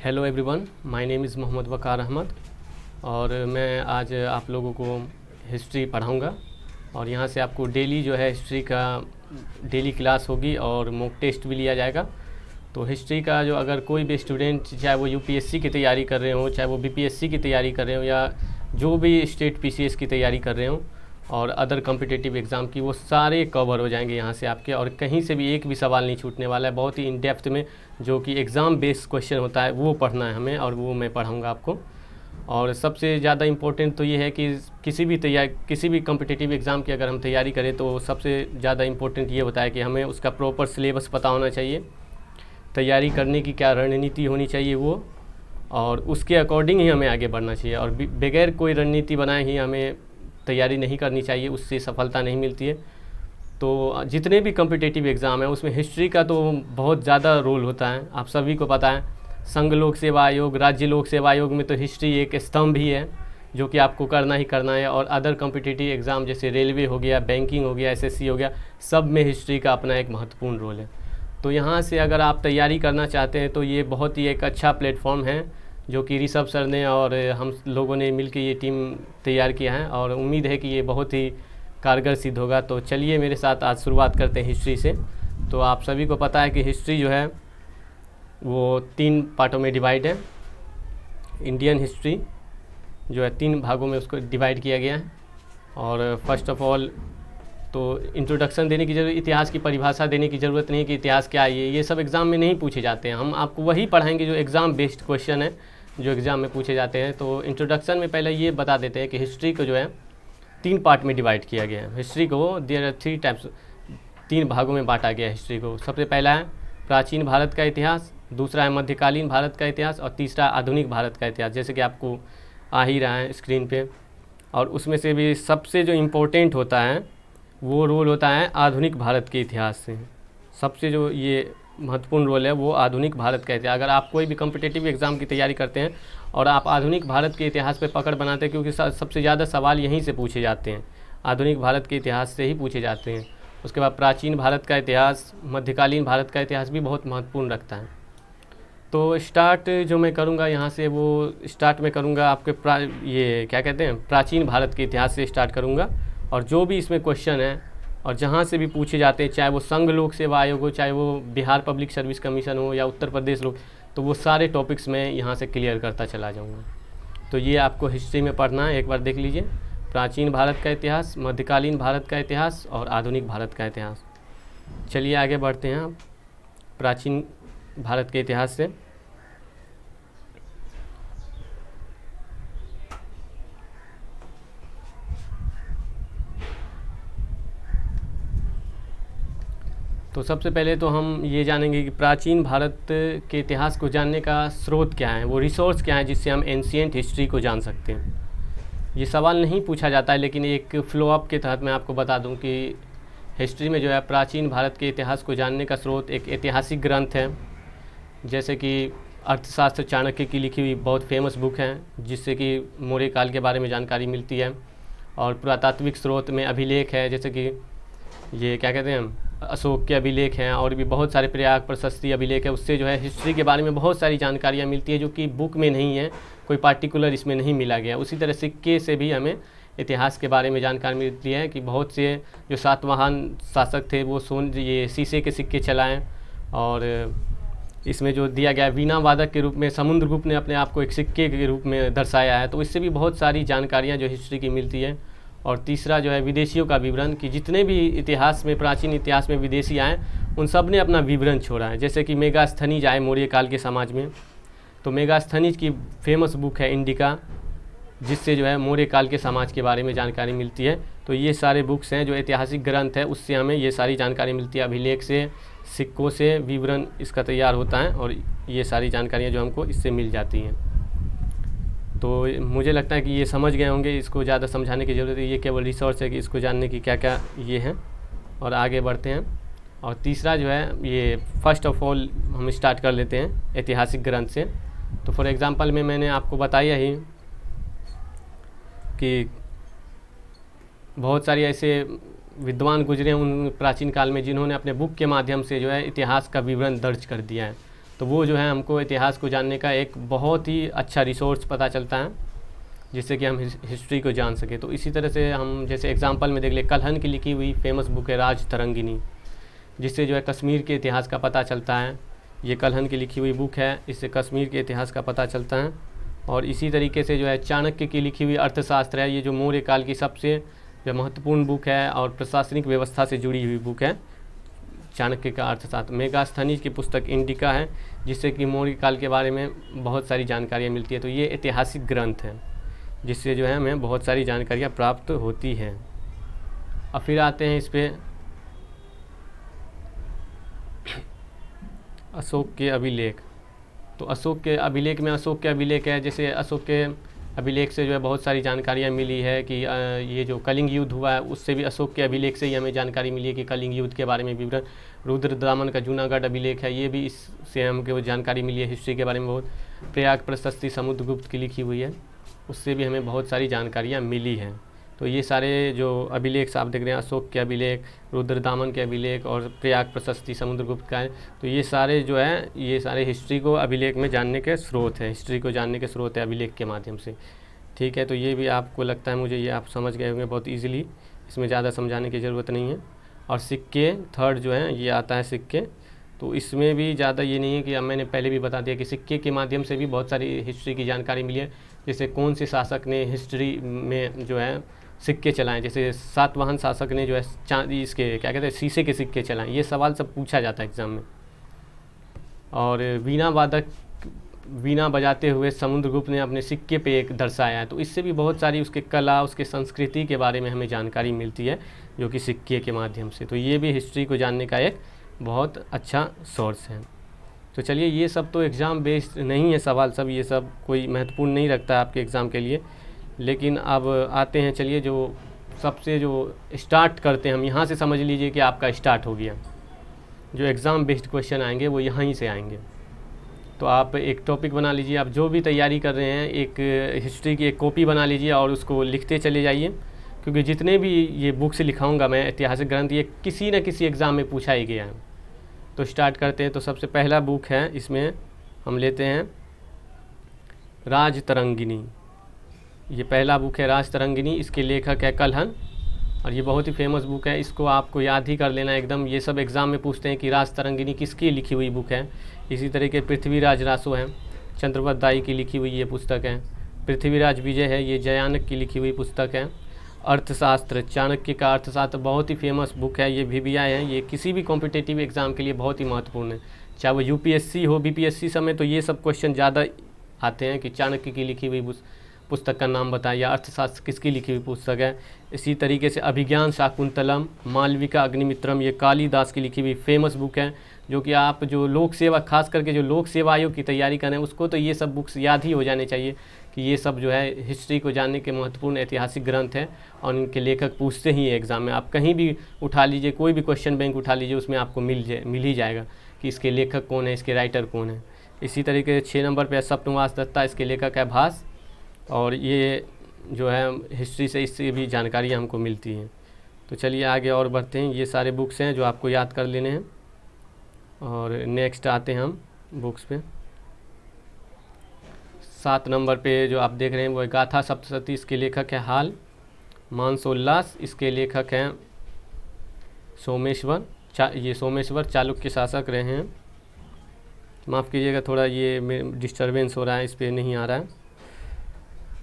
Hello everyone, my name is Mohammad Waqar Ahmed और मैं आज आप लोगों को हिस्ट्री पढ़ाऊंगा। और यहाँ से आपको डेली जो है हिस्ट्री का डेली क्लास होगी और मॉक टेस्ट भी लिया जाएगा। तो हिस्ट्री का जो अगर कोई भी स्टूडेंट, चाहे वो यूपीएससी की तैयारी कर रहे हो, चाहे वो बीपीएससी की तैयारी कर रहे हो, या जो भी स्टेट पीसीएस की तैयारी कर रहे हो और अदर कॉम्पिटिटिव एग्ज़ाम की, वो सारे कवर हो जाएंगे यहाँ से आपके। और कहीं से भी एक भी सवाल नहीं छूटने वाला है। बहुत ही इन डेप्थ में जो कि एग्ज़ाम बेस्ड क्वेश्चन होता है वो पढ़ना है हमें, और वो मैं पढ़ाऊँगा आपको। और सबसे ज़्यादा इम्पोर्टेंट तो ये है कि किसी भी कॉम्पिटिटिव एग्ज़ाम की अगर हम तैयारी करें तो सबसे ज़्यादा इम्पोर्टेंट ये होता है कि हमें उसका प्रॉपर सिलेबस पता होना चाहिए, तैयारी करने की क्या रणनीति होनी चाहिए वो, और उसके अकॉर्डिंग ही हमें आगे बढ़ना चाहिए। और बगैर कोई रणनीति बनाए ही हमें तैयारी नहीं करनी चाहिए, उससे सफलता नहीं मिलती है। तो जितने भी कॉम्पिटिटिव एग्ज़ाम है उसमें हिस्ट्री का तो बहुत ज़्यादा रोल होता है, आप सभी को पता है। संघ लोक सेवा आयोग, राज्य लोक सेवा आयोग में तो हिस्ट्री एक स्तंभ ही है जो कि आपको करना ही करना है। और अदर कॉम्पिटिटिव एग्ज़ाम जैसे रेलवे हो गया, बैंकिंग हो गया, एसएससी हो गया, सब में हिस्ट्री का अपना एक महत्वपूर्ण रोल है। तो यहाँ से अगर आप तैयारी करना चाहते हैं तो ये बहुत ही एक अच्छा प्लेटफॉर्म है जो कि ऋषभ सर ने और हम लोगों ने मिलकर ये टीम तैयार किया है, और उम्मीद है कि ये बहुत ही कारगर सिद्ध होगा। तो चलिए मेरे साथ आज शुरुआत करते हैं हिस्ट्री से। तो आप सभी को पता है कि हिस्ट्री जो है वो 3 पार्टों में डिवाइड है। इंडियन हिस्ट्री जो है 3 भागों में उसको डिवाइड किया गया है। और फर्स्ट ऑफ ऑल तो इंट्रोडक्शन देने की जरूरत, इतिहास की परिभाषा देने की ज़रूरत नहीं कि इतिहास क्या है। ये सब एग्ज़ाम में नहीं पूछे जाते हैं। हम आपको वही पढ़ाएंगे जो एग्ज़ाम बेस्ड क्वेश्चन है, जो एग्ज़ाम में पूछे जाते हैं। तो इंट्रोडक्शन में पहले ये बता देते हैं कि हिस्ट्री को जो है 3 पार्ट में डिवाइड किया गया है। हिस्ट्री को देयर आर 3 टाइप्स, 3 भागों में बांटा गया है हिस्ट्री को। सबसे पहला है प्राचीन भारत का इतिहास, दूसरा है मध्यकालीन भारत का इतिहास, और तीसरा आधुनिक भारत का इतिहास, जैसे कि आपको आ ही रहा है स्क्रीन पे। और उसमें से भी सबसे जो इम्पोर्टेंट होता है वो रोल होता है आधुनिक भारत के इतिहास से। सबसे जो ये महत्वपूर्ण रोल है वो आधुनिक भारत का इतिहास। अगर आप कोई भी कॉम्पिटिटिव एग्ज़ाम की तैयारी करते हैं और आप आधुनिक भारत के इतिहास पे पकड़ बनाते हैं, क्योंकि सबसे ज़्यादा सवाल यहीं से पूछे जाते हैं, आधुनिक भारत के इतिहास से ही पूछे जाते हैं। उसके बाद प्राचीन भारत का इतिहास, मध्यकालीन भारत का इतिहास भी बहुत महत्वपूर्ण रखता है। तो स्टार्ट जो मैं करूँगा यहाँ से, वो स्टार्ट में करूँगा आपके ये क्या कहते हैं, प्राचीन भारत के इतिहास से स्टार्ट करूँगा। और जो भी इसमें क्वेश्चन है और जहाँ से भी पूछे जाते हैं, चाहे वो संघ लोक सेवा आयोग हो, चाहे वो बिहार पब्लिक सर्विस कमीशन हो, या उत्तर प्रदेश लोक, तो वो सारे टॉपिक्स मैं यहाँ से क्लियर करता चला जाऊँगा। तो ये आपको हिस्ट्री में पढ़ना है, एक बार देख लीजिए। प्राचीन भारत का इतिहास, मध्यकालीन भारत का इतिहास और आधुनिक भारत का इतिहास। चलिए आगे बढ़ते हैं आप प्राचीन भारत के इतिहास से। तो सबसे पहले तो हम ये जानेंगे कि प्राचीन भारत के इतिहास को जानने का स्रोत क्या है, वो रिसोर्स क्या है जिससे हम एंशिएंट हिस्ट्री को जान सकते हैं। ये सवाल नहीं पूछा जाता है, लेकिन एक फ्लो अप के तहत मैं आपको बता दूं कि हिस्ट्री में जो है प्राचीन भारत के इतिहास को जानने का स्रोत एक ऐतिहासिक ग्रंथ है, जैसे कि अर्थशास्त्र चाणक्य की लिखी हुई बहुत फेमस बुक है, जिससे कि मौर्य काल के बारे में जानकारी मिलती है। और पुरातात्विक स्रोत में अभिलेख है, जैसे कि ये क्या कहते हैं, अशोक के अभिलेख हैं, और भी बहुत सारे प्रयाग प्रशस्ति अभिलेख है। उससे जो है हिस्ट्री के बारे में बहुत सारी जानकारियाँ मिलती है जो कि बुक में नहीं है, कोई पार्टिकुलर इसमें नहीं मिला गया। उसी तरह सिक्के से भी हमें इतिहास के बारे में जानकारी मिलती है कि बहुत से जो सातवाहन शासक थे वो ये शीशे के सिक्के चलाएँ। और इसमें जो दिया गया वीणा वादक के रूप में समुद्रगुप्त ने अपने आप को एक सिक्के के रूप में दर्शाया है। तो इससे भी बहुत सारी जानकारियाँ जो हिस्ट्री की मिलती है। और तीसरा जो है विदेशियों का विवरण, कि जितने भी इतिहास में, प्राचीन इतिहास में विदेशी आए उन सब ने अपना विवरण छोड़ा है। जैसे कि मेगास्थनीज आए मौर्य काल के समाज में, तो मेगास्थनीज की फेमस बुक है इंडिका, जिससे जो है मौर्य काल के समाज के बारे में जानकारी मिलती है। तो ये सारे बुक्स हैं जो ऐतिहासिक ग्रंथ है, उससे हमें ये सारी जानकारी मिलती है। अभिलेख से, सिक्कों से विवरण इसका तैयार होता है, और ये सारी जानकारियाँ जो हमको इससे मिल जाती हैं। तो मुझे लगता है कि ये समझ गए होंगे, इसको ज़्यादा समझाने की ज़रूरत है। ये केवल रिसोर्स है कि इसको जानने की क्या क्या ये हैं। और आगे बढ़ते हैं। और तीसरा जो है, ये फर्स्ट ऑफ ऑल हम स्टार्ट कर लेते हैं ऐतिहासिक ग्रंथ से। तो फॉर एग्ज़ाम्पल में मैंने आपको बताया ही कि बहुत सारी ऐसे विद्वान गुजरे उन प्राचीन काल में जिन्होंने अपने बुक के माध्यम से जो है इतिहास का विवरण दर्ज कर दिया है। तो वो जो है हमको इतिहास को जानने का एक बहुत ही अच्छा रिसोर्स पता चलता है, जिससे कि हम हिस्ट्री को जान सके। तो इसी तरह से हम जैसे एग्जांपल में देख ले, कल्हन की लिखी हुई फेमस बुक है राज तरंगिनी, जिससे जो है कश्मीर के इतिहास का पता चलता है। ये कल्हन की लिखी हुई बुक है, इससे कश्मीर के इतिहास का पता चलता है। और इसी तरीके से जो है चाणक्य की लिखी हुई अर्थशास्त्र है, ये जो मौर्य काल की सबसे जो महत्वपूर्ण बुक है और प्रशासनिक व्यवस्था से जुड़ी हुई बुक है, चाणक्य का अर्थशास्त्र। मेगास्थनीज की पुस्तक इंडिका है, जिससे कि मौर्य काल के बारे में बहुत सारी जानकारियाँ मिलती है। तो ये ऐतिहासिक ग्रंथ है, जिससे जो है हमें बहुत सारी जानकारियाँ प्राप्त होती हैं। अब फिर आते हैं इस पर अशोक के अभिलेख। तो अशोक के अभिलेख में अशोक के अभिलेख है, जैसे अशोक के अभिलेख से जो है बहुत सारी जानकारियाँ मिली है कि ये जो कलिंग युद्ध हुआ है उससे भी अशोक के अभिलेख से ही हमें जानकारी मिली है कि कलिंग युद्ध के बारे में विवरण। रुद्रदामन का जूनागढ़ अभिलेख है, ये भी इससे हमको जानकारी मिली है हिस्ट्री के बारे में बहुत। प्रयाग प्रशस्ति समुद्रगुप्त की लिखी हुई है, उससे भी हमें बहुत सारी जानकारियाँ मिली हैं। तो ये सारे जो अभिलेख आप देख रहे हैं, अशोक के अभिलेख, रुद्रदामन के अभिलेख और प्रयाग प्रशस्ति समुद्रगुप्त का है, तो ये सारे जो है ये सारे हिस्ट्री को अभिलेख में जानने के स्रोत है, हिस्ट्री को जानने के स्रोत है अभिलेख के माध्यम से। ठीक है, तो ये भी आपको लगता है, मुझे ये आप समझ गए होंगे बहुत ईजिली, इसमें ज़्यादा समझाने की ज़रूरत नहीं है। और सिक्के थर्ड जो है ये आता है सिक्के, तो इसमें भी ज़्यादा ये नहीं है कि अब मैंने पहले भी बता दिया कि सिक्के के माध्यम से भी बहुत सारी हिस्ट्री की जानकारी मिली है। जैसे कौन से शासक ने हिस्ट्री में जो है सिक्के चलाएं, जैसे सातवाहन शासक ने जो है चांदी इसके क्या कहते हैं शीशे के सिक्के चलाएं, ये सवाल सब पूछा जाता है एग्ज़ाम में। और वीणा बजाते हुए समुद्रगुप्त ने अपने सिक्के पे एक दर्शाया है, तो इससे भी बहुत सारी उसके कला उसके संस्कृति के बारे में हमें जानकारी मिलती है, जो कि सिक्के के माध्यम से। तो ये भी हिस्ट्री को जानने का एक बहुत अच्छा सोर्स है। तो चलिए, ये सब तो एग्ज़ाम बेस्ड नहीं है सवाल सब, ये सब कोई महत्वपूर्ण नहीं रखता है आपके एग्ज़ाम के लिए। लेकिन अब आते हैं, चलिए जो सबसे जो स्टार्ट करते हैं हम यहाँ से, समझ लीजिए कि आपका स्टार्ट हो गया। जो एग्ज़ाम बेस्ड क्वेश्चन आएंगे वो यहाँ से आएंगे। तो आप एक टॉपिक बना लीजिए, आप जो भी तैयारी कर रहे हैं एक हिस्ट्री की एक कॉपी बना लीजिए और उसको लिखते चले जाइए, क्योंकि जितने भी ये बुक से लिखाऊंगा मैं ऐतिहासिक ग्रंथ, ये किसी न किसी एग्ज़ाम में पूछा ही गया है। तो स्टार्ट करते हैं। तो सबसे पहला बुक है, इसमें हम लेते हैं राज तरंगिनी। ये पहला बुक है राज तरंगिनी, इसके लेखक है कल्हन, और ये बहुत ही फेमस बुक है, इसको आपको याद ही कर लेना एकदम। ये सब एग्ज़ाम में पूछते हैं कि राज तरंगिनी किसकी लिखी हुई बुक है। इसी तरह के पृथ्वीराज रासो हैं, चंद्रवत दाई की लिखी हुई ये पुस्तक है। पृथ्वीराज विजय है, ये जयानक की लिखी हुई पुस्तक है। अर्थशास्त्र, चाणक्य का अर्थशास्त्र बहुत ही फेमस बुक है, ये VBI है, ये किसी भी कॉम्पिटिटिव एग्ज़ाम के लिए बहुत ही महत्वपूर्ण है, चाहे वो UPSC हो BPSC समय। तो ये सब क्वेश्चन ज़्यादा आते हैं कि चाणक्य की लिखी हुई पुस्तक का नाम बताया, या अर्थशास्त्र किसकी लिखी हुई पुस्तक है। इसी तरीके से अभिज्ञान शाकुंतलम, मालविका अग्निमित्रम, ये कालिदास की लिखी हुई फेमस बुक है, जो कि आप जो लोक सेवा, खास करके जो लोक सेवा आयोग की तैयारी कर रहे हैं उसको तो ये सब बुक्स याद ही हो जाने चाहिए कि ये सब जो है हिस्ट्री को जानने के महत्वपूर्ण ऐतिहासिक ग्रंथ हैं, और इनके लेखक पूछते ही एग्ज़ाम में। आप कहीं भी उठा लीजिए, कोई भी क्वेश्चन बैंक उठा लीजिए, उसमें आपको मिल ही जाएगा कि इसके लेखक कौन है, इसके राइटर कौन है। इसी तरीके से 6 नंबर पर सप्तवास दत्ता, इसके लेखक है भास, और ये जो है हिस्ट्री से इससे भी जानकारियाँ हमको मिलती हैं। तो चलिए आगे और बढ़ते हैं। ये सारे बुक्स हैं जो आपको याद कर लेने हैं। और नेक्स्ट आते हैं हम बुक्स पे। 7 नंबर पे जो आप देख रहे हैं वो गाथा सप्तशती, इसके लेखक है हाल। मानसोल्लास, इसके लेखक हैं सोमेश्वर। ये सोमेश्वर चालुक्य शासक रहे हैं। माफ़ कीजिएगा, थोड़ा ये डिस्टर्बेंस हो रहा है, इस पर नहीं आ रहा है,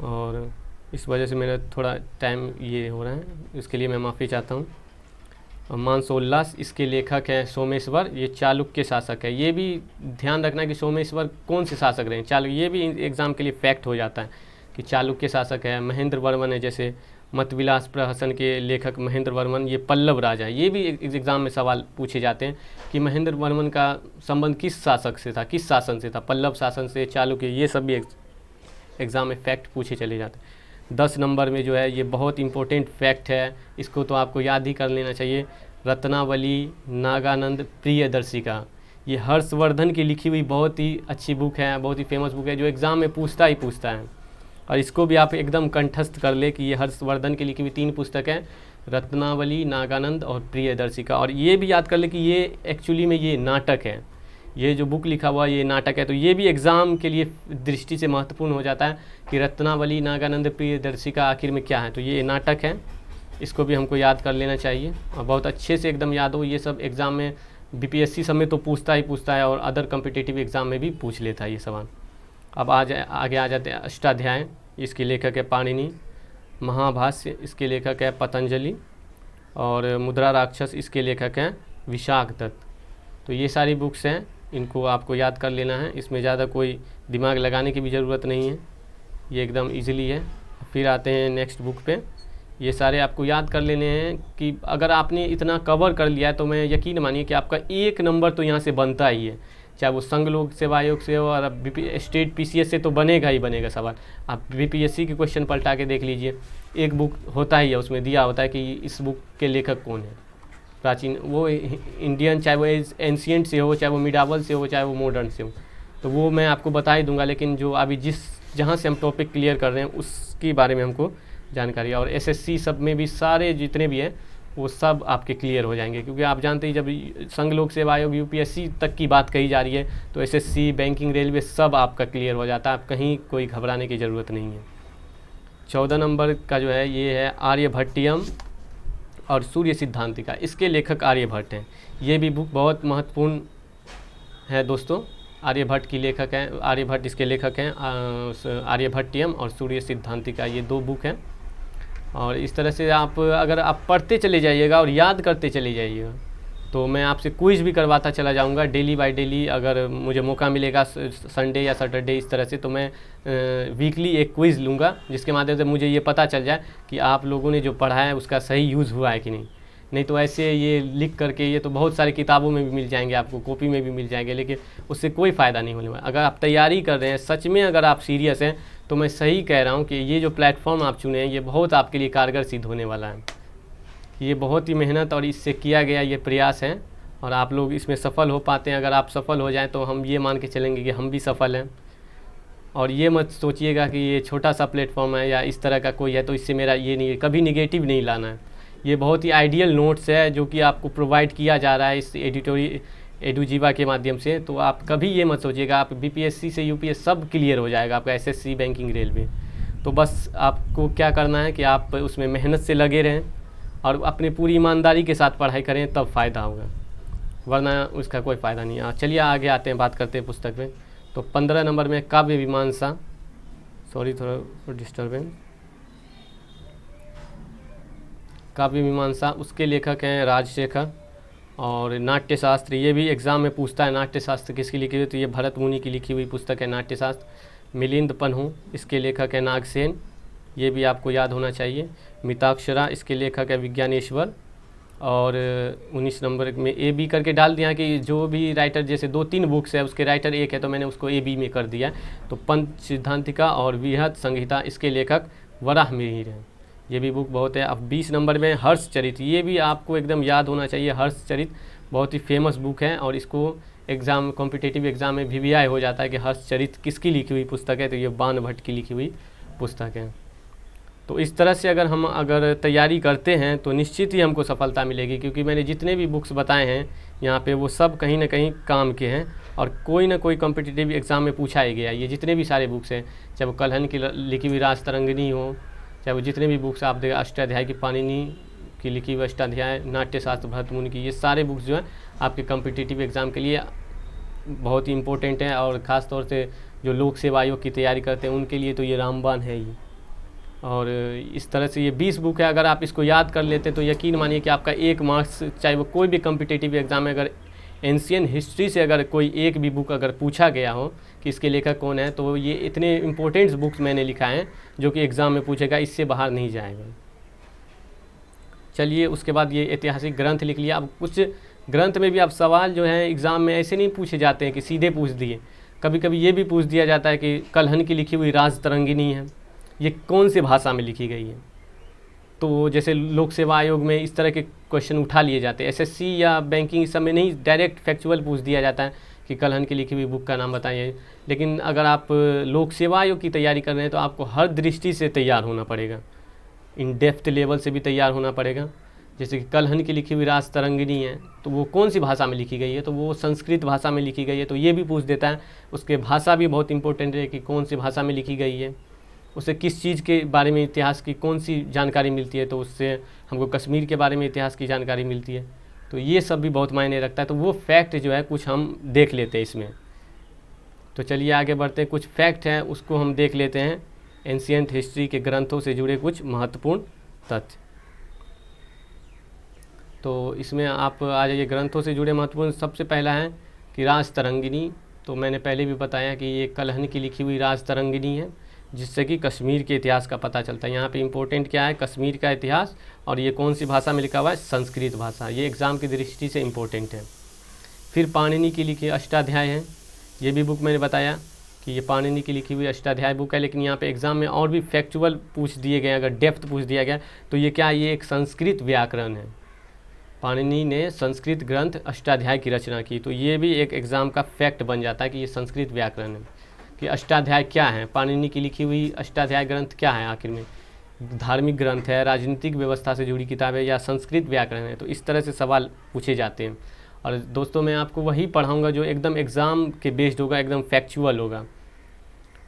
और इस वजह से मेरा थोड़ा टाइम ये हो रहा है, इसके लिए मैं माफ़ी चाहता हूँ। मानसोल्लास, इसके लेखक हैं सोमेश्वर, ये चालुक्य शासक है। ये भी ध्यान रखना कि सोमेश्वर कौन से शासक रहे हैं, ये भी एग्ज़ाम के लिए फैक्ट हो जाता है कि चालुक्य शासक है। महेंद्र वर्मन है, जैसे मतविलास प्रहसन के लेखक महेंद्र वर्मन, ये पल्लव राजा है। ये भी एग्ज़ाम में सवाल पूछे जाते हैं कि महेंद्र वर्मन का संबंध किस शासक से था, किस शासन से था, पल्लव शासन से, चालुक्य, ये सब भी एग्ज़ाम में फैक्ट पूछे चले जाते हैं। 10 नंबर में जो है ये बहुत इंपॉर्टेंट फैक्ट है, इसको तो आपको याद ही कर लेना चाहिए। रत्नावली नागानंद प्रियदर्शिका, ये हर्षवर्धन की लिखी हुई बहुत ही अच्छी बुक है, बहुत ही फेमस बुक है, जो एग्ज़ाम में पूछता है। और इसको भी आप एकदम कंठस्थ कर ले कि ये हर्षवर्धन की लिखी हुई 3 पुस्तक हैं, रत्नावली, नागानंद और प्रियदर्शिका। और ये भी याद कर ले कि ये एक्चुअली में ये नाटक है, ये जो बुक लिखा हुआ ये नाटक है, तो ये भी एग्ज़ाम के लिए दृष्टि से महत्वपूर्ण हो जाता है कि रत्नावली नागानंद प्रियदर्शी आखिर में क्या है। तो ये नाटक है, इसको भी हमको याद कर लेना चाहिए और बहुत अच्छे से एकदम याद हो। ये सब एग्ज़ाम में बीपीएससी सब में तो पूछता ही पूछता है और अदर कम्पिटिटिव एग्ज़ाम में भी पूछ लेता है ये सवाल। अब आगे आ जाते हैं। अष्टाध्याय, इसके लेखक है पाणिनि। महाभाष्य, इसके लेखक है पतंजलि। और मुद्रा राक्षस, इसके लेखक हैं विशाख दत्त। तो ये सारी बुक्स हैं, इनको आपको याद कर लेना है। इसमें ज़्यादा कोई दिमाग लगाने की भी ज़रूरत नहीं है, ये एकदम इजीली है। फिर आते हैं नेक्स्ट बुक पे। ये सारे आपको याद कर लेने हैं कि अगर आपने इतना कवर कर लिया है तो मैं यकीन मानिए कि आपका 1 नंबर तो यहाँ से बनता ही है, चाहे वो संघ लोक सेवा आयोग से हो और अब स्टेट पीसीएस से तो बनेगा ही बनेगा सवाल। आप बीपीएससी के क्वेश्चन पलटा के देख लीजिए, एक बुक होता ही है, उसमें दिया होता है कि इस बुक के लेखक कौन है। प्राचीन वो इंडियन, चाहे वो एंशियंट से हो, चाहे वो मिडावल से हो, चाहे वो मॉडर्न से हो, तो वो मैं आपको बता ही दूंगा। लेकिन जो अभी जहाँ से हम टॉपिक क्लियर कर रहे हैं उसके बारे में हमको जानकारी, और एसएससी सब में भी सारे जितने भी हैं वो सब आपके क्लियर हो जाएंगे। क्योंकि आप जानते ही जब संघ लोक सेवा आयोग यूपीएससी तक की बात कही जा रही है तो एसएससी, बैंकिंग, रेलवे सब आपका क्लियर हो जाता है, आप कहीं कोई घबराने की ज़रूरत नहीं है। 14 नंबर का जो है ये है आर्यभट्टियम और सूर्य सिद्धांतिका, इसके लेखक आर्यभट्ट हैं। ये भी बुक बहुत महत्वपूर्ण है दोस्तों। आर्यभट्ट की लेखक हैं, आर्यभट्ट इसके लेखक हैं। आर्यभट्टियम और सूर्य सिद्धांतिका, ये 2 बुक हैं। और इस तरह से आप अगर आप पढ़ते चले जाइएगा और याद करते चले जाइएगा तो मैं आपसे क्विज़ भी करवाता चला जाऊंगा डेली बाय डेली। अगर मुझे मौका मिलेगा संडे या सैटरडे इस तरह से, तो मैं वीकली एक क्विज़ लूँगा जिसके माध्यम से मुझे ये पता चल जाए कि आप लोगों ने जो पढ़ा है उसका सही यूज़ हुआ है कि नहीं तो ऐसे ये लिख करके, ये तो बहुत सारी किताबों में भी मिल जाएंगे आपको, कॉपी में भी मिल जाएंगे, लेकिन उससे कोई फ़ायदा नहीं होने वाला। अगर आप तैयारी कर रहे हैं सच में, अगर आप सीरियस हैं, तो मैं सही कह रहा हूँ कि ये जो प्लेटफॉर्म आप चुने हैं ये बहुत आपके लिए कारगर सिद्ध होने वाला है। ये बहुत ही मेहनत और इससे किया गया ये प्रयास है और आप लोग इसमें सफल हो पाते हैं। अगर आप सफल हो जाएं तो हम ये मान के चलेंगे कि हम भी सफल हैं। और ये मत सोचिएगा कि ये छोटा सा प्लेटफॉर्म है या इस तरह का कोई है तो इससे मेरा ये नहीं, कभी निगेटिव नहीं लाना है। ये बहुत ही आइडियल नोट्स है जो कि आपको प्रोवाइड किया जा रहा है इस एडुजीवा के माध्यम से। तो आप कभी ये मत सोचिएगा, आप बीपीएससी से यूपीएस सब क्लियर हो जाएगा, आपका एसएससी, बैंकिंग, रेलवे। तो बस आपको क्या करना है कि आप उसमें मेहनत से लगे रहें और अपनी पूरी ईमानदारी के साथ पढ़ाई करें, तब फ़ायदा होगा, वरना उसका कोई फ़ायदा नहीं है। चलिए आगे आते हैं, बात करते हैं पुस्तक में। तो 15 नंबर में काव्य मीमांसा, सॉरी थोड़ा डिस्टर्बेंस, काव्य मीमांसा, उसके लेखक हैं राजशेखर। और नाट्यशास्त्र, ये भी एग्ज़ाम में पूछता है, नाट्यशास्त्र किसकी लिखी हुई, तो ये भरत मुनि की लिखी हुई पुस्तक है नाट्यशास्त्र। मिलिंद पन्हू, इसके लेखक है नागसेन, ये भी आपको याद होना चाहिए। मिताक्षरा, इसके लेखक है विज्ञानेश्वर। और 19 नंबर में ए बी करके डाल दिया कि जो भी राइटर, जैसे 2-3 बुक्स है उसके राइटर एक है तो मैंने उसको ए बी में कर दिया। तो पंच सिद्धांतिका और बृहद संहिता, इसके लेखक वराह मिहिर हैं, ये भी बुक बहुत है। अब 20 नंबर में हर्षचरित, ये भी आपको एकदम याद होना चाहिए। हर्षचरित बहुत ही फेमस बुक है और इसको एग्ज़ाम, कॉम्पिटिटिव एग्ज़ाम में वीवीआई हो जाता है कि हर्षचरित किसकी लिखी हुई पुस्तक है, तो ये बाण भट्ट की लिखी हुई पुस्तक है। तो इस तरह से अगर तैयारी करते हैं तो निश्चित ही हमको सफलता मिलेगी, क्योंकि मैंने जितने भी बुक्स बताए हैं यहाँ पे वो सब कहीं ना कहीं काम के हैं और कोई ना कोई कॉम्पिटिटिव एग्ज़ाम में पूछा ही गया। ये जितने भी सारे बुक्स हैं, चाहे वो कल्हन की लिखी हुई राजतरंगिणी हो, चाहे वो जितने भी बुक्स आप देखें, अष्टाध्याय की पाणिनि की लिखी हुई अष्टाध्याय, नाट्यशास्त्र भरत मुनि की, ये सारे बुक्स जो हैं आपके कॉम्पिटिटिव एग्ज़ाम के लिए बहुत ही इम्पोर्टेंट हैं। और ख़ास तौर से जो लोक सेवा आयोग की तैयारी करते हैं उनके लिए तो ये रामबाण है ही। और इस तरह से ये 20 बुक है, अगर आप इसको याद कर लेते तो यकीन मानिए कि आपका 1 मार्क्स, चाहे वो कोई भी कॉम्पिटिटिव एग्ज़ाम में, अगर एंशियन हिस्ट्री से अगर कोई एक भी बुक अगर पूछा गया हो कि इसके लेखक कौन है, तो ये इतने इम्पोर्टेंट बुक्स मैंने लिखा है जो कि एग्ज़ाम में पूछेगा, इससे बाहर नहीं जाएगा। चलिए उसके बाद ये ऐतिहासिक ग्रंथ लिख लिया। अब कुछ ग्रंथ में भी अब सवाल जो है एग्ज़ाम में ऐसे नहीं पूछे जाते हैं कि सीधे पूछ दिए, कभी कभी ये भी पूछ दिया जाता है कि कल्हन की लिखी हुई राजतरंगिणी है, ये कौन सी भाषा में लिखी गई है। तो जैसे लोक सेवा आयोग में इस तरह के क्वेश्चन उठा लिए जाते हैं, एसएससी या बैंकिंग इस सब में नहीं, डायरेक्ट फैक्चुअल पूछ दिया जाता है कि कल्हन की लिखी हुई बुक का नाम बताइए। लेकिन अगर आप लोक सेवा आयोग की तैयारी कर रहे हैं तो आपको हर दृष्टि से तैयार होना पड़ेगा, इन डेप्थ लेवल से भी तैयार होना पड़ेगा, जैसे कि कलहन की लिखी हुई रास तरंगिणी है, तो वो कौन सी भाषा में लिखी गई है, तो वो संस्कृत भाषा में लिखी गई है, तो ये भी पूछ देता है। उसके भाषा भी बहुत इंपॉर्टेंट है कि कौन सी भाषा में लिखी गई है, उससे किस चीज़ के बारे में इतिहास की कौन सी जानकारी मिलती है, तो उससे हमको कश्मीर के बारे में इतिहास की जानकारी मिलती है। तो ये सब भी बहुत मायने रखता है। तो वो फैक्ट जो है कुछ हम देख लेते हैं इसमें। तो चलिए आगे बढ़ते हैं, कुछ फैक्ट हैं उसको हम देख लेते हैं, एंशिएंट हिस्ट्री के ग्रंथों से जुड़े कुछ महत्वपूर्ण तथ्य। तो इसमें आप आ जाइए, ग्रंथों से जुड़े महत्वपूर्ण। सबसे पहला है कि राज तरंगिणी, तो मैंने पहले भी बताया कि ये कलहन की लिखी हुई राज तरंगिणी है, जिससे कि कश्मीर के इतिहास का पता चलता है। यहाँ पे इम्पोर्टेंट क्या है, कश्मीर का इतिहास, और ये कौन सी भाषा में लिखा हुआ है, संस्कृत भाषा। ये एग्ज़ाम की दृष्टि से इम्पोर्टेंट है। फिर पाणिनि की लिखी अष्टाध्याय है, ये भी बुक मैंने बताया कि ये पाणिनि की लिखी हुई अष्टाध्याय बुक है। लेकिन यहाँ पे एग्ज़ाम में और भी फैक्चुअल पूछ दिए गए, अगर डेप्थ पूछ दिया गया तो ये क्या, ये एक संस्कृत व्याकरण है। पाणिनि ने संस्कृत ग्रंथ अष्टाध्याय की रचना की, तो ये भी एक एग्ज़ाम का फैक्ट बन जाता है कि ये संस्कृत व्याकरण है। कि अष्टाध्याय क्या है, पाणिनि की लिखी हुई अष्टाध्याय ग्रंथ क्या है, आखिर में धार्मिक ग्रंथ है, राजनीतिक व्यवस्था से जुड़ी किताब है, या संस्कृत व्याकरण है। तो इस तरह से सवाल पूछे जाते हैं। और दोस्तों मैं आपको वही पढ़ाऊँगा जो एकदम एग्ज़ाम के बेस्ड होगा, एकदम फैक्चुअल होगा।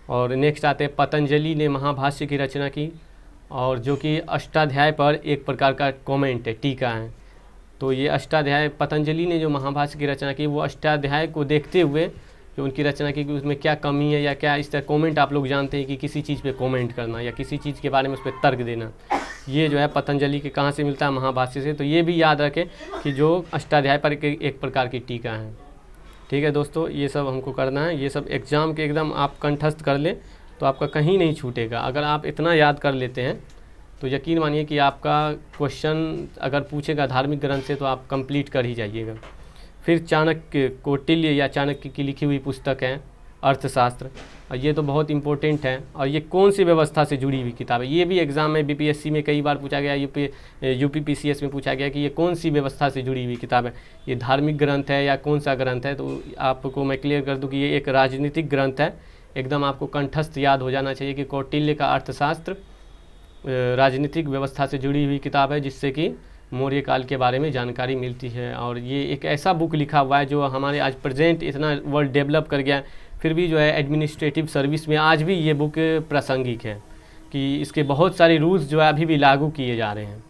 और नेक्स्ट आते हैं, पतंजलि ने महाभाष्य की रचना की, और जो कि अष्टाध्याय पर एक प्रकार का कमेंट है, टीका है। तो ये अष्टाध्याय, पतंजलि ने जो महाभाष्य की रचना की, वो अष्टाध्याय को देखते हुए जो उनकी रचना की कि उसमें क्या कमी है या क्या, इस तरह कमेंट। आप लोग जानते हैं कि किसी चीज़ पे कमेंट करना या किसी चीज़ के बारे में उस पर तर्क देना, ये जो है पतंजलि के कहाँ से मिलता है, महाभाष्य से। तो ये भी याद रखें कि जो अष्टाध्याय पर एक प्रकार की टीका है। ठीक है दोस्तों, ये सब हमको करना है, ये सब एग्ज़ाम के एकदम आप कंठस्थ कर लें तो आपका कहीं नहीं छूटेगा। अगर आप इतना याद कर लेते हैं तो यकीन मानिए कि आपका क्वेश्चन अगर पूछेगा धार्मिक ग्रंथ से तो आप कंप्लीट कर ही जाइएगा। फिर चाणक्य, कौटिल्य या चाणक्य की लिखी हुई पुस्तक है अर्थशास्त्र, और ये तो बहुत इंपॉर्टेंट है। और ये कौन सी व्यवस्था से जुड़ी हुई किताब है, ये भी एग्ज़ाम में बीपीएससी में कई बार पूछा गया, यूपीपीसीएस में पूछा गया कि ये कौन सी व्यवस्था से जुड़ी हुई किताब है, ये धार्मिक ग्रंथ है या कौन सा ग्रंथ है। तो आपको मैं क्लियर कर दूं कि ये एक राजनीतिक ग्रंथ है। एकदम आपको कंठस्थ याद हो जाना चाहिए कि कौटिल्य का अर्थशास्त्र राजनीतिक व्यवस्था से जुड़ी हुई किताब है, जिससे कि मौर्य काल के बारे में जानकारी मिलती है। और ये एक ऐसा बुक लिखा हुआ है जो हमारे आज प्रेजेंट इतना वर्ल्ड डेवलप कर गया, फिर भी जो है एडमिनिस्ट्रेटिव सर्विस में आज भी ये बुक प्रासंगिक है, कि इसके बहुत सारे रूल्स जो है अभी भी लागू किए जा रहे हैं।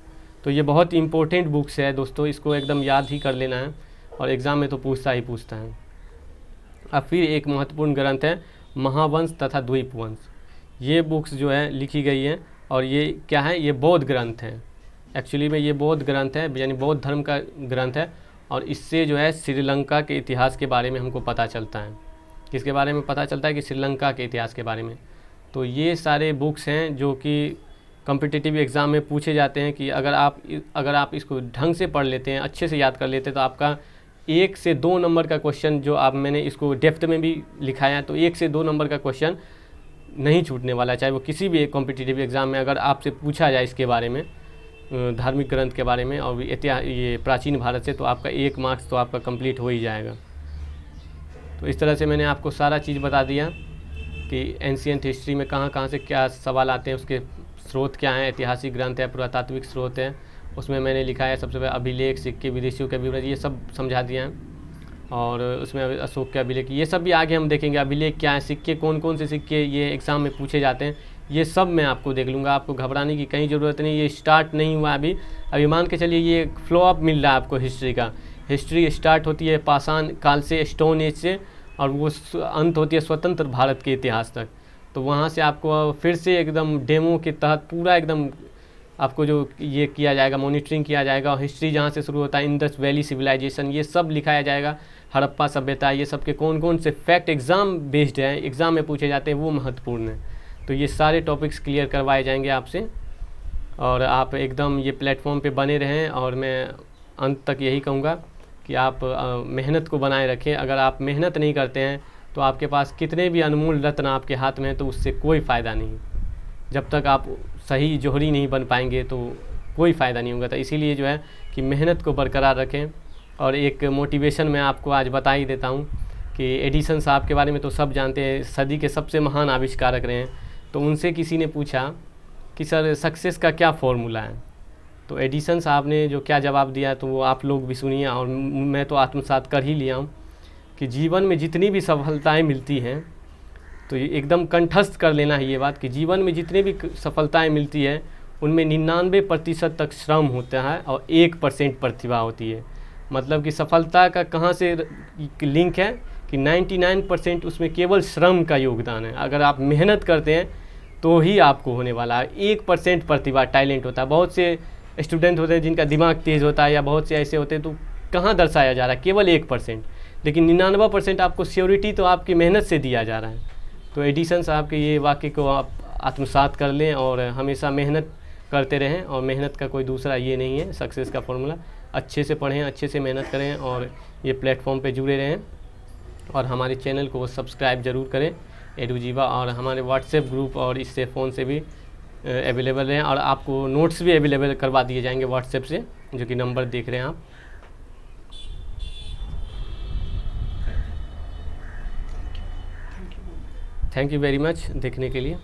तो ये बहुत इंपॉर्टेंट बुक्स है दोस्तों, इसको एकदम याद ही कर लेना है, और एग्ज़ाम में तो पूछता ही पूछता है। अब फिर एक महत्वपूर्ण ग्रंथ है महावंश तथा द्वीपवंश। ये बुक्स जो है लिखी गई हैं, और ये क्या है, ये बौद्ध ग्रंथ है। एक्चुअली में ये बौद्ध ग्रंथ है, यानी बौद्ध धर्म का ग्रंथ है। और इससे जो है श्रीलंका के इतिहास के बारे में हमको पता चलता है। किसके बारे में पता चलता है, कि श्रीलंका के इतिहास के बारे में। तो ये सारे बुक्स हैं जो कि कॉम्पिटिटिव एग्ज़ाम में पूछे जाते हैं, कि अगर आप इसको ढंग से पढ़ लेते हैं, अच्छे से याद कर लेते हैं, तो आपका 1 से 2 नंबर का क्वेश्चन, जो आप मैंने इसको डेप्थ में भी लिखाया है, तो 1 से 2 नंबर का क्वेश्चन नहीं छूटने वाला, चाहे वो किसी भी एक कॉम्पिटिटिव एग्ज़ाम में अगर आपसे पूछा जाए इसके बारे में, धार्मिक ग्रंथ के बारे में और इतिहास, ये प्राचीन भारत से, तो आपका 1 मार्क्स तो आपका कंप्लीट हो ही जाएगा। तो इस तरह से मैंने आपको सारा चीज़ बता दिया कि एंशिएंट हिस्ट्री में कहाँ कहाँ से क्या सवाल आते हैं, उसके स्रोत क्या हैं, ऐतिहासिक ग्रंथ है, पुरातात्विक स्रोत है, उसमें मैंने लिखा है सबसे पहले अभिलेख, सिक्के, विदेशियों के विवरण, ये सब समझा दिया है। और उसमें अशोक के अभिलेख, ये सब भी आगे हम देखेंगे। अभिलेख क्या है, सिक्के कौन कौन से सिक्के ये एग्ज़ाम में पूछे जाते हैं, ये सब मैं आपको देख लूँगा। आपको घबराने की कहीं ज़रूरत नहीं, ये स्टार्ट नहीं हुआ अभी मान के चलिए ये फ्लो अप मिल रहा है आपको हिस्ट्री का। हिस्ट्री स्टार्ट होती है पाषाण काल से, स्टोन एज से, और वो अंत होती है स्वतंत्र भारत के इतिहास तक। तो वहाँ से आपको फिर से एकदम डेमो के तहत पूरा एकदम आपको जो ये किया जाएगा, मॉनिटरिंग किया जाएगा। और हिस्ट्री जहाँ से शुरू होता है, इंडस वैली सिविलाइजेशन, ये सब लिखाया जाएगा, हड़प्पा सभ्यता, ये सब के कौन कौन से फैक्ट एग्ज़ाम बेस्ड हैं, एग्ज़ाम में पूछे जाते हैं, वो महत्वपूर्ण है। तो ये सारे टॉपिक्स क्लियर करवाए जाएंगे आपसे, और आप एकदम ये प्लेटफॉर्म पे बने रहें। और मैं अंत तक यही कहूँगा कि आप मेहनत को बनाए रखें। अगर आप मेहनत नहीं करते हैं तो आपके पास कितने भी अनमोल रत्न आपके हाथ में हैं, तो उससे कोई फ़ायदा नहीं। जब तक आप सही जौहरी नहीं बन पाएंगे तो कोई फ़ायदा नहीं होगा। तो इसीलिए जो है कि मेहनत को बरकरार रखें। और एक मोटिवेशन मैं आपको आज बता ही देता हूँ कि एडिसन साहब के बारे में तो सब जानते हैं, सदी के सबसे महान आविष्कारक रहे हैं। तो उनसे किसी ने पूछा कि सर सक्सेस का क्या फॉर्मूला है, तो एडिसन साहब ने जो क्या जवाब दिया तो वो आप लोग भी सुनिए, और मैं तो आत्मसात कर ही लिया हूँ कि जीवन में जितनी भी सफलताएं मिलती हैं, तो ये एकदम कंठस्थ कर लेना है ये बात कि जीवन में जितनी भी सफलताएं मिलती है उनमें 99% तक श्रम होता है और 1% प्रतिभा होती है। मतलब कि सफलता का कहाँ से लिंक है कि 99% उसमें केवल श्रम का योगदान है। अगर आप मेहनत करते हैं तो ही आपको होने वाला है। 1% प्रतिभा टैलेंट होता है। बहुत से स्टूडेंट होते हैं जिनका दिमाग तेज़ होता है, या बहुत से ऐसे होते हैं, तो कहाँ दर्शाया जा रहा है? केवल 1%, लेकिन 99% आपको श्योरिटी तो आपकी मेहनत से दिया जा रहा है। तो एडिसन साहब के ये वाक्य को आप आत्मसात कर लें और हमेशा मेहनत करते रहें, और मेहनत का कोई दूसरा ये नहीं है सक्सेस का फॉर्मूला। अच्छे से पढ़ें, अच्छे से मेहनत करें और ये प्लेटफॉर्म पे जुड़े रहें, और हमारे चैनल को सब्सक्राइब ज़रूर करें एडुजीवा, और हमारे व्हाट्सएप ग्रुप और इससे फ़ोन से भी अवेलेबल रहें, और आपको नोट्स भी अवेलेबल करवा दिए जाएंगे व्हाट्सएप से, जो कि नंबर देख रहे हैं आप। थैंक यू वेरी मच देखने के लिए।